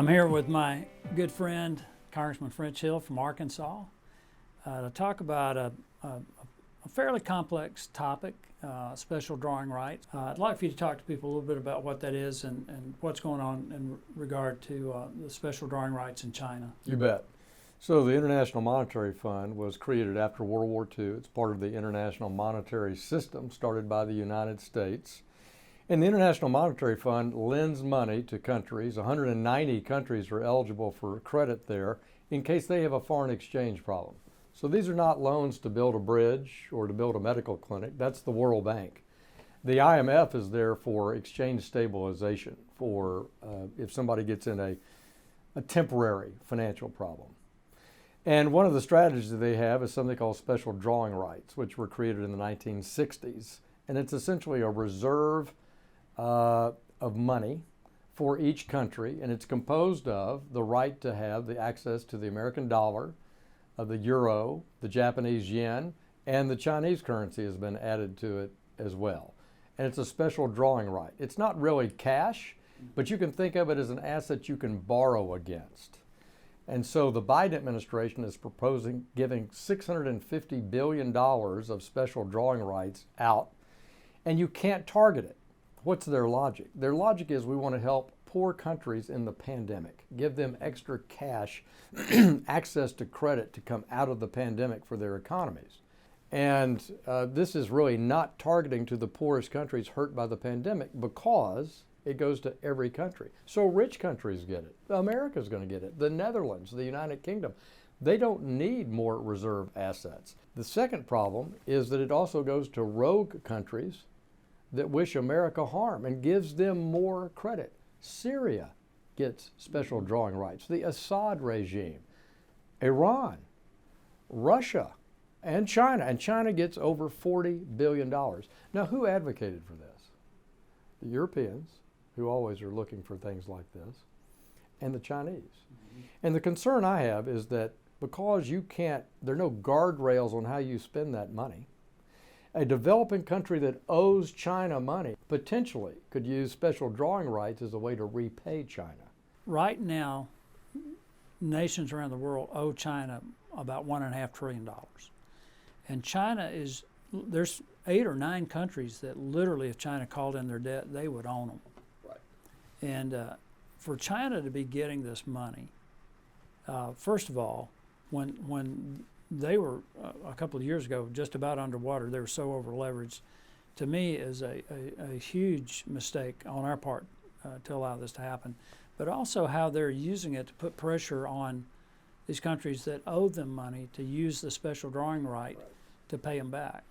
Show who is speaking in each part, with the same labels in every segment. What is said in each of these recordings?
Speaker 1: I'm here with my good friend, Congressman French Hill from Arkansas, to talk about a fairly complex topic, special drawing rights. I'd like for you to talk to people a little bit about what that is and what's going on in regard to the special drawing rights in China.
Speaker 2: You bet. So the International Monetary Fund was created after World War II. It's part of the international monetary system started by the United States. And the International Monetary Fund lends money to countries. 190 countries are eligible for credit there in case they have a foreign exchange problem. So these are not loans to build a bridge or to build a medical clinic. That's the World Bank. The IMF is there for exchange stabilization, for if somebody gets in a temporary financial problem. And one of the strategies that they have is something called special drawing rights, which were created in the 1960s. And it's essentially a reserve of money for each country, and it's composed of the right to have the access to the American dollar, the euro, the Japanese yen, and the Chinese currency has been added to it as well. And it's a special drawing right. It's not really cash, but you can think of it as an asset you can borrow against. And so the Biden administration is proposing giving $650 billion of special drawing rights out, and you can't target it. What's their logic? Their logic is we want to help poor countries in the pandemic, give them extra cash, access to credit to come out of the pandemic for their economies. And this is really not targeting to the poorest countries hurt by the pandemic because it goes to every country. So rich countries get it. America's going to get it. The Netherlands, the United Kingdom, they don't need more reserve assets. The second problem is that it also goes to rogue countries that wish America harm and gives them more credit. Syria gets special drawing rights. The Assad regime, Iran, Russia, and China. And China gets over $40 billion. Now, who advocated for this? The Europeans, who always are looking for things like this, and the Chinese. Mm-hmm. And the concern I have is that because there are no guardrails on how you spend that money, a developing country that owes China money potentially could use special drawing rights as a way to repay China.
Speaker 1: Right now, nations around the world owe China about $1.5 trillion. And there's 8 or 9 countries that literally, if China called in their debt, they would own them.
Speaker 2: Right.
Speaker 1: And for China to be getting this money, first of all, when they were a couple of years ago just about underwater, they were so over leveraged, to me is a huge mistake on our part to allow this to happen, but also how they're using it to put pressure on these countries that owe them money to use the special drawing right to pay them back.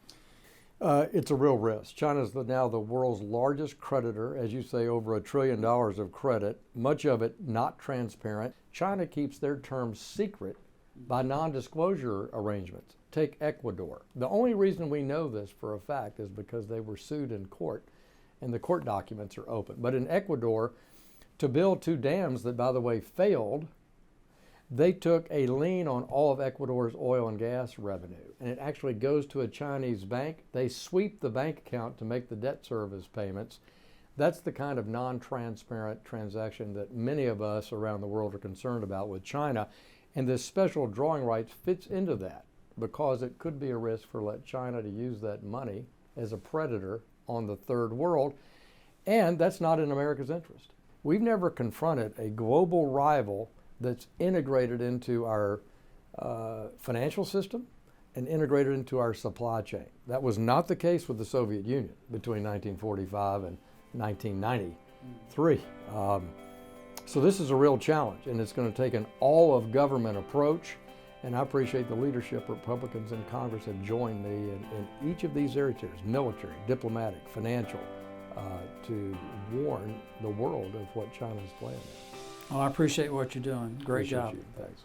Speaker 2: It's a real risk. China's now the world's largest creditor, as you say, over $1 trillion of credit, much of it not transparent. China keeps their terms secret by non-disclosure arrangements. Take Ecuador. The only reason we know this for a fact is because they were sued in court, and the court documents are open. But in Ecuador, to build 2 dams that, by the way, failed, they took a lien on all of Ecuador's oil and gas revenue, and it actually goes to a Chinese bank. They sweep the bank account to make the debt service payments. That's the kind of non-transparent transaction that many of us around the world are concerned about with China. And this special drawing rights fits into that because it could be a risk for China to use that money as a predator on the third world. And that's not in America's interest. We've never confronted a global rival that's integrated into our financial system and integrated into our supply chain. That was not the case with the Soviet Union between 1945 and 1993. So this is a real challenge, and it's going to take an all-of-government approach, and I appreciate the leadership Republicans in Congress have joined me in each of these areas, military, diplomatic, financial, to warn the world of what China's plan is.
Speaker 1: Well, I appreciate what you're doing. Great
Speaker 2: Appreciate
Speaker 1: job.
Speaker 2: You. Thanks.